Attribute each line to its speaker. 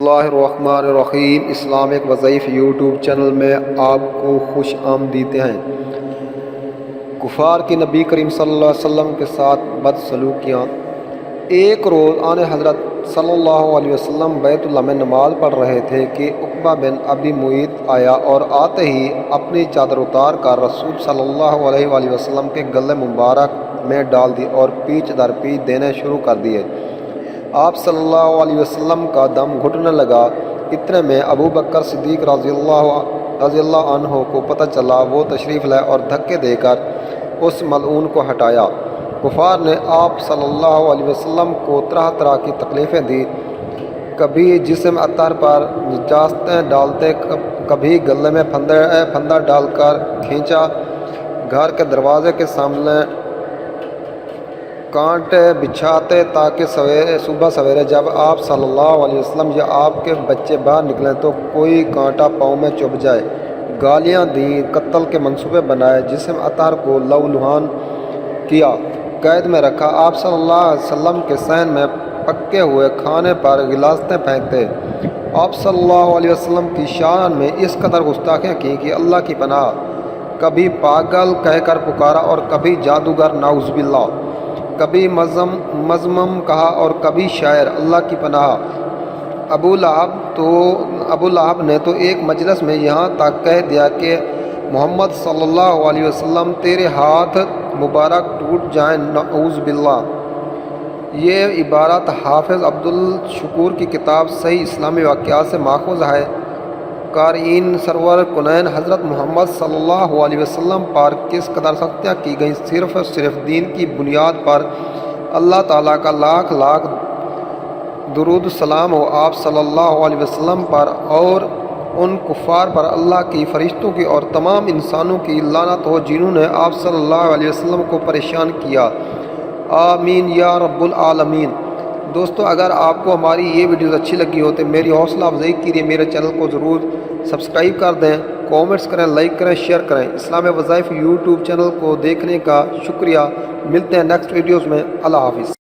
Speaker 1: اللہ الرحمن الرحیم اسلامک وظائف یوٹیوب چینل میں آپ کو خوش آمدید ہیں۔ کفار کی نبی کریم صلی اللہ علیہ وسلم کے ساتھ بدسلوکیاں۔ ایک روز آن حضرت صلی اللہ علیہ وسلم بیت اللہ میں نماز پڑھ رہے تھے کہ عقبہ بن ابی معیط آیا اور آتے ہی اپنی چادر اتار کر رسول صلی اللہ علیہ وآلہ وسلم کے گلے مبارک میں ڈال دی اور پیچ در پیچ دینے شروع کر دیے۔ آپ صلی اللہ علیہ وسلم کا دم گھٹنے لگا۔ اتنے میں ابو بکر صدیق رضی اللہ عنہ کو پتہ چلا۔ وہ تشریف لائے اور دھکے دے کر اس ملعون کو ہٹایا۔ کفار نے آپ صلی اللہ علیہ وسلم کو طرح طرح کی تکلیفیں دی، کبھی جسم اطہر پر نجاستیں ڈالتے، کبھی گلے میں پھندا ڈال کر کھینچا، گھر کے دروازے کے سامنے کانٹے بچھاتے تاکہ صبح سویرے جب آپ صلی اللہ علیہ وسلم یا آپ کے بچے باہر نکلیں تو کوئی کانٹا پاؤں میں چبھ جائے۔ گالیاں دیں، قتل کے منصوبے بنائے، جسم اطہر کو لہولہان کیا، قید میں رکھا۔ آپ صلی اللہ علیہ وسلم کے صحن میں پکے ہوئے کھانے پر غلاظتیں پھینکتے۔ آپ صلی اللہ علیہ وسلم کی شان میں اس قدر گستاخیاں کی کہ اللہ کی پناہ، کبھی پاگل کہہ کر پکارا اور کبھی جادوگر نعوذ باللہ، کبھی مذمم کہا اور کبھی شاعر، اللہ کی پناہ۔ ابو لہب نے تو ایک مجلس میں یہاں تک کہہ دیا کہ محمد صلی اللہ علیہ وسلم تیرے ہاتھ مبارک ٹوٹ جائیں، نعوذ باللہ۔ یہ عبارت حافظ عبدالشکور کی کتاب صحیح اسلامی واقعات سے ماخوذ ہے۔ قارئین سرور کونین حضرت محمد صلی اللہ علیہ وسلم پر کس قدر سختیاں کی گئیں، صرف دین کی بنیاد پر۔ اللہ تعالیٰ کا لاکھ لاکھ درود السلام ہو آپ صلی اللہ علیہ وسلم پر اور ان کفار پر اللہ کی، فرشتوں کی اور تمام انسانوں کی لعنت ہو جنہوں نے آپ صلی اللہ علیہ وسلم کو پریشان کیا۔ آمین یا رب العالمین۔ دوستو، اگر آپ کو ہماری یہ ویڈیوز اچھی لگی ہو تو میری حوصلہ افزائی کے لیے میرے چینل کو ضرور سبسکرائب کر دیں، کومنٹس کریں، لائک کریں، شیئر کریں۔ اسلام وظائف یوٹیوب چینل کو دیکھنے کا شکریہ۔ ملتے ہیں نیکسٹ ویڈیوز میں۔ اللہ حافظ۔